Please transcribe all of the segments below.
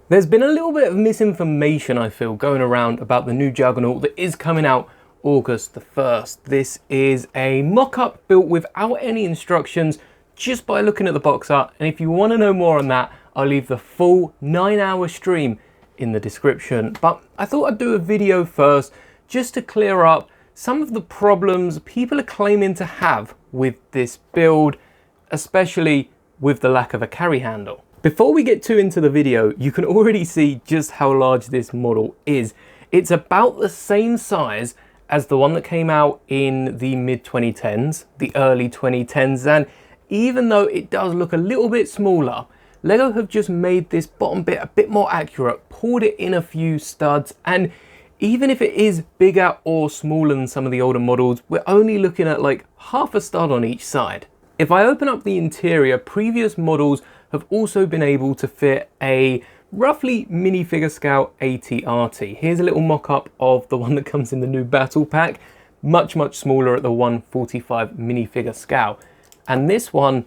There's been a little bit of misinformation, I feel, going around about the new Juggernaut that is coming out August the 1st. This is a mock-up built without any instructions, just by looking at the box art. And if you want to know more on that, I'll leave the full 9-hour stream in the description. But I thought I'd do a video first, just to clear up some of the problems people are claiming to have with this build, especially with the lack of a carry handle. Before we get too into the video, you can already see just how large this model is. It's about the same size as the one that came out in the mid-2010s, the early 2010s, and even though it does look a little bit smaller, LEGO have just made this bottom bit a bit more accurate, pulled it in a few studs, and even if it is bigger or smaller than some of the older models, we're only looking at like half a stud on each side. If I open up the interior, previous models have also been able to fit a roughly minifigure scale AT-RT. Here's a little mock-up of the one that comes in the new battle pack, much smaller at the 1/45 minifigure scale. And this one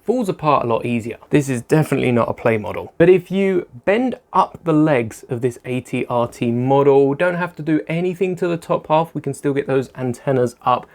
falls apart a lot easier. This is definitely not a play model. But if you bend up the legs of this AT-RT model, don't have to do anything to the top half, we can still get those antennas up.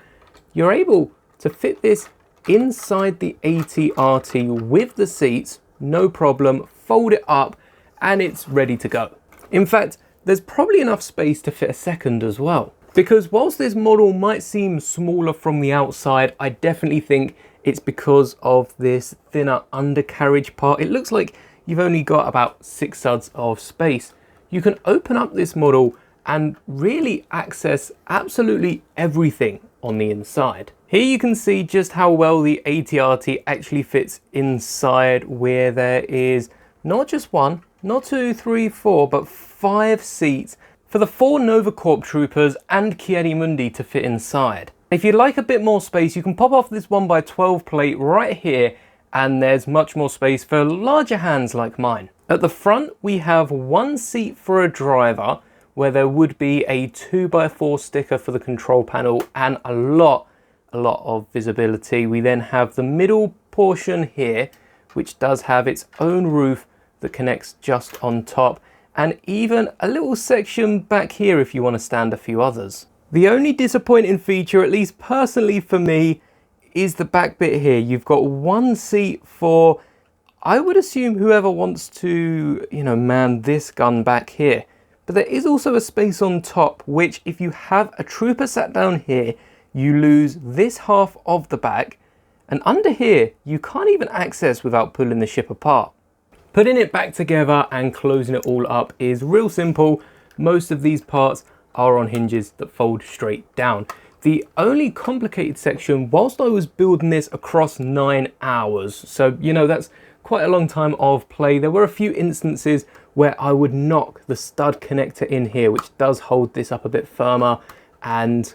You're able to fit this inside the AT-RT with the seats, no problem, fold it up, and it's ready to go. In fact, there's probably enough space to fit a second as well. Because whilst this model might seem smaller from the outside, I definitely think it's because of this thinner undercarriage part. It looks like you've only got about 6 studs of space. You can open up this model and really access absolutely everything on the inside. Here you can see just how well the AT-RT actually fits inside, where there is not just one, not 2, 3, 4, but 5 seats for the 4 Nova Corps troopers and Ki-Adi-Mundi to fit inside. If you'd like a bit more space, you can pop off this 1x12 plate right here, and there's much more space for larger hands like mine. At the front, we have 1 seat for a driver, where there would be a 2x4 sticker for the control panel and a lot of visibility. We then have the middle portion here, which does have its own roof that connects just on top, and even a little section back here if you want to stand a few others. The only disappointing feature, at least personally for me, is the back bit here. You've got 1 seat for, I would assume, whoever wants to, man this gun back here. But there is also a space on top, which if you have a trooper sat down here, you lose this half of the back, and under here, you can't even access without pulling the ship apart. Putting it back together and closing it all up is real simple. Most of these parts are on hinges that fold straight down. The only complicated section, whilst I was building this across 9 hours, so that's quite a long time of play, there were a few instances where I would knock the stud connector in here, which does hold this up a bit firmer, and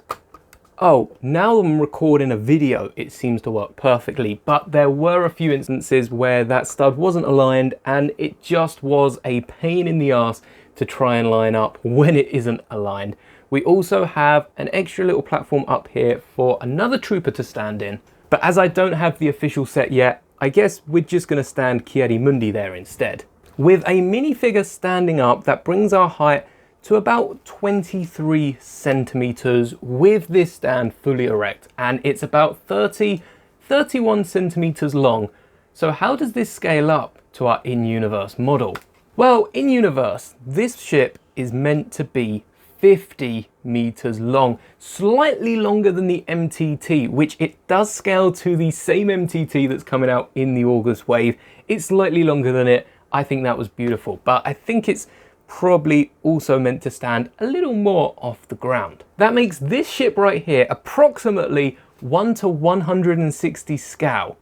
oh, now I'm recording a video, it seems to work perfectly, but there were a few instances where that stud wasn't aligned and it just was a pain in the ass to try and line up when it isn't aligned. We also have an extra little platform up here for another trooper to stand in, but as I don't have the official set yet, I guess we're just going to stand Ki-Adi-Mundi there instead. With a minifigure standing up, that brings our height to about 23 centimeters with this stand fully erect, and it's about 31 centimeters long. So how does this scale up to our in-universe model? Well, in-universe, this ship is meant to be 50 meters long, slightly longer than the MTT, which it does scale to the same MTT that's coming out in the August wave. It's slightly longer than it. I think that was beautiful, but I think it's probably also meant to stand a little more off the ground. That makes this ship right here approximately 1:160 scale,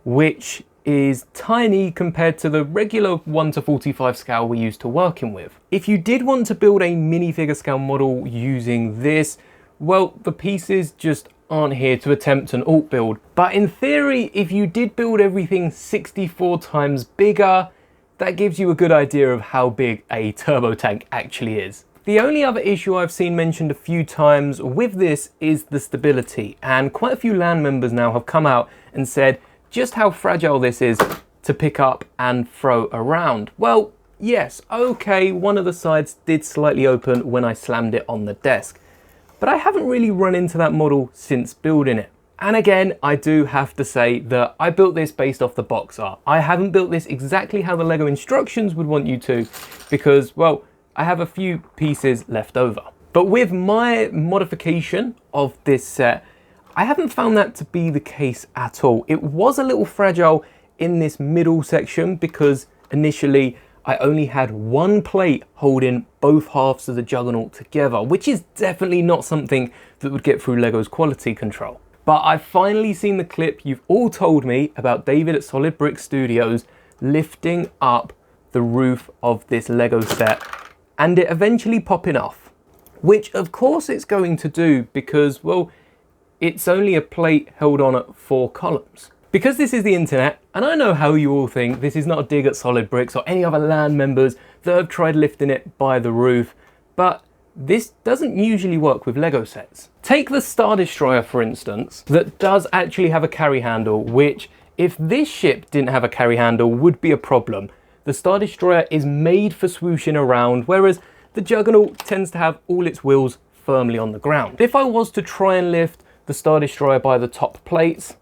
which is tiny compared to the regular 1:45 scale we're used to working with. If you did want to build a minifigure scale model using this, well, the pieces just aren't here to attempt an alt build. But in theory, if you did build everything 64 times bigger, that gives you a good idea of how big a turbo tank actually is. The only other issue I've seen mentioned a few times with this is the stability, and quite a few LAN members now have come out and said just how fragile this is to pick up and throw around. Well, yes, okay, one of the sides did slightly open when I slammed it on the desk, but I haven't really run into that model since building it. And again, I do have to say that I built this based off the box art. I haven't built this exactly how the Lego instructions would want you to, because, well, I have a few pieces left over. But with my modification of this set, I haven't found that to be the case at all. It was a little fragile in this middle section because initially I only had one plate holding both halves of the Juggernaut together, which is definitely not something that would get through Lego's quality control. But I've finally seen the clip you've all told me about David at Solid Brick Studios lifting up the roof of this Lego set and it eventually popping off, which of course it's going to do because, well, it's only a plate held on at 4 columns. Because this is the internet, and I know how you all think, this is not a dig at Solid Bricks or any other LAN members that have tried lifting it by the roof, but this doesn't usually work with Lego sets. Take the Star Destroyer, for instance, that does actually have a carry handle, which, if this ship didn't have a carry handle, would be a problem. The Star Destroyer is made for swooshing around, whereas the Juggernaut tends to have all its wheels firmly on the ground. If I was to try and lift the Star Destroyer by the top plates,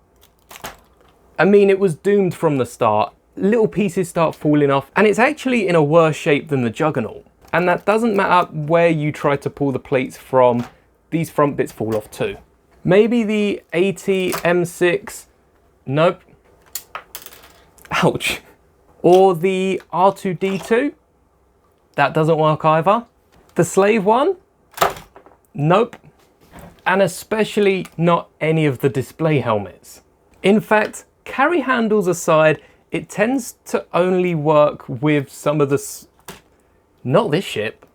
I mean, it was doomed from the start. Little pieces start falling off, and it's actually in a worse shape than the Juggernaut. And that doesn't matter where you try to pull the plates from, these front bits fall off too. Maybe the AT-M6, nope. Ouch. Or the R2-D2, that doesn't work either. The Slave one, nope. And especially not any of the display helmets. In fact, carry handles aside, it tends to only work with some of the... Not this ship.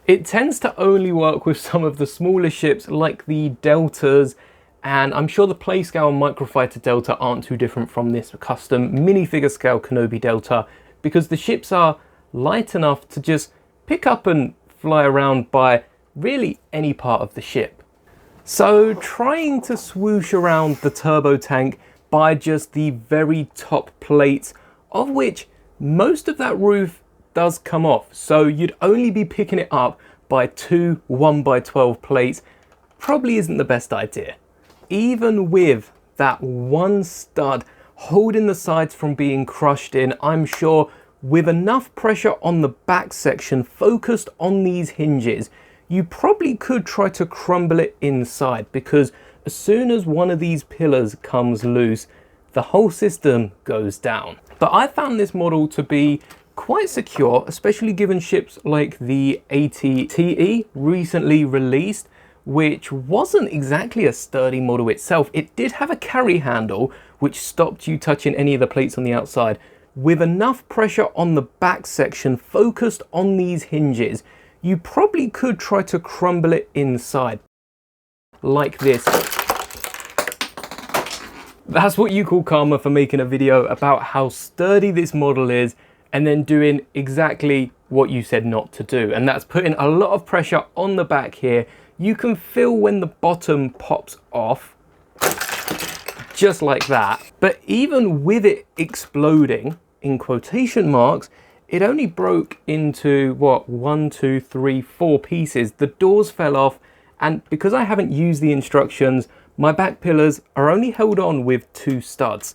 It tends to only work with some of the smaller ships like the Deltas, and I'm sure the play scale and Microfighter Delta aren't too different from this custom minifigure scale Kenobi Delta, because the ships are light enough to just pick up and fly around by really any part of the ship. So trying to swoosh around the turbo tank by just the very top plates, of which most of that roof does come off, so you'd only be picking it up by 2 1x12 plates, probably isn't the best idea. Even with that one stud holding the sides from being crushed in, I'm sure with enough pressure on the back section focused on these hinges, you probably could try to crumble it inside, because as soon as one of these pillars comes loose, the whole system goes down. But I found this model to be quite secure, especially given ships like the AT-TE recently released, which wasn't exactly a sturdy model itself. It did have a carry handle, which stopped you touching any of the plates on the outside. With enough pressure on the back section focused on these hinges, you probably could try to crumble it inside, like this. That's what you call karma for making a video about how sturdy this model is and then doing exactly what you said not to do. And that's putting a lot of pressure on the back here. You can feel when the bottom pops off, just like that. But even with it exploding, in quotation marks, it only broke into, what, 1, 2, 3, 4 pieces. The doors fell off, and because I haven't used the instructions, my back pillars are only held on with 2 studs.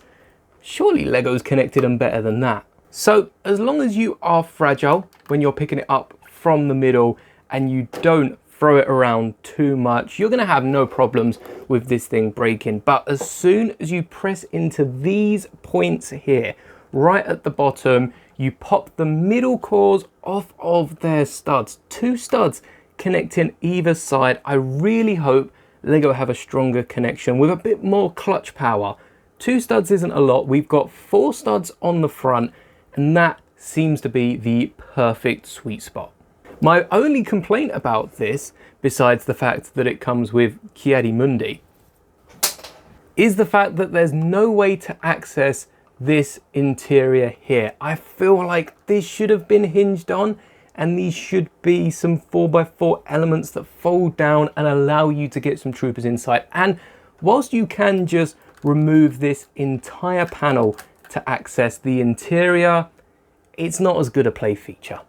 Surely Lego's connected them better than that. So as long as you are fragile when you're picking it up from the middle and you don't throw it around too much, you're gonna have no problems with this thing breaking. But as soon as you press into these points here, right at the bottom, you pop the middle cores off of their studs. 2 studs connecting either side. I really hope Lego have a stronger connection with a bit more clutch power. 2 studs isn't a lot. We've got 4 studs on the front, and that seems to be the perfect sweet spot. My only complaint about this, besides the fact that it comes with Chiari Mundi, is the fact that there's no way to access this interior here. I feel like this should have been hinged on, and these should be some 4x4 elements that fold down and allow you to get some troopers inside. And whilst you can just remove this entire panel to access the interior, it's not as good a play feature.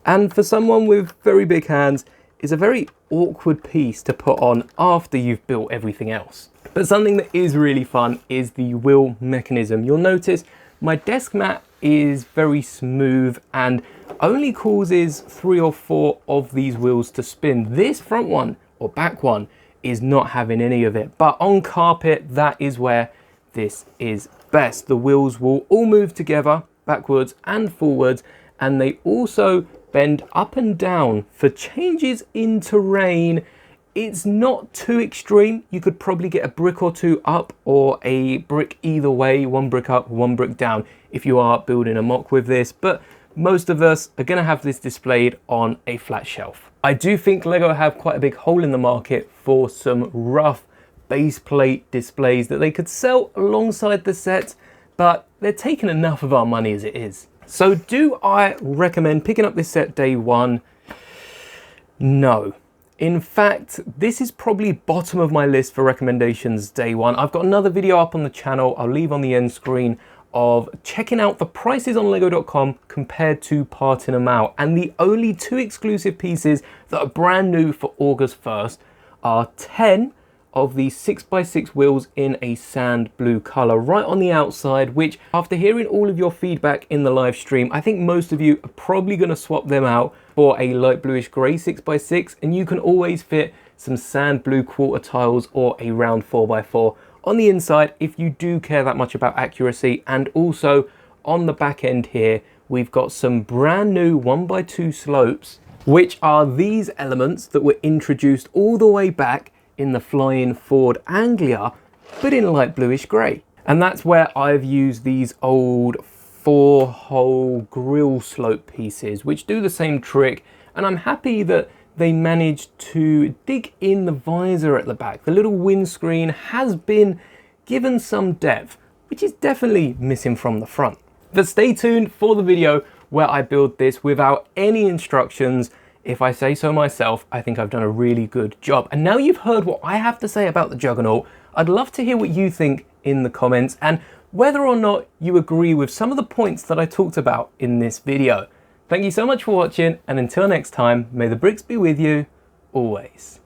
And for someone with very big hands, it's a very awkward piece to put on after you've built everything else. But something that is really fun is the wheel mechanism. You'll notice my desk mat is very smooth and only causes 3 or 4 of these wheels to spin. This front one or back one is not having any of it, but on carpet, that is where this is best. The wheels will all move together backwards and forwards, and they also bend up and down for changes in terrain. It's not too extreme. You could probably get a brick or 2 up or a brick either way, 1 brick up, 1 brick down if you are building a mock with this, but most of us are going to have this displayed on a flat shelf. I do think Lego have quite a big hole in the market for some rough base plate displays that they could sell alongside the set, but they're taking enough of our money as it is. So do I recommend picking up this set day one? No. In fact, this is probably bottom of my list for recommendations day one. I've got another video up on the channel, I'll leave on the end screen, of checking out the prices on lego.com compared to parting them out. And the only 2 exclusive pieces that are brand new for August 1st are 10 of these 6x6 wheels in a sand blue color right on the outside, which after hearing all of your feedback in the live stream, I think most of you are probably going to swap them out for a light bluish gray 6x6, and you can always fit some sand blue quarter tiles or a round 4x4 on the inside if you do care that much about accuracy. And also on the back end here, we've got some brand new 1x2 slopes, which are these elements that were introduced all the way back in the flying Ford Anglia, but in light bluish grey. And that's where I've used these old 4-hole grill slope pieces, which do the same trick. And I'm happy that they managed to dig in the visor at the back. The little windscreen has been given some depth, which is definitely missing from the front. But stay tuned for the video where I build this without any instructions. If I say so myself, I think I've done a really good job. And now you've heard what I have to say about the Juggernaut, I'd love to hear what you think in the comments and whether or not you agree with some of the points that I talked about in this video. Thank you so much for watching, and until next time, may the bricks be with you always.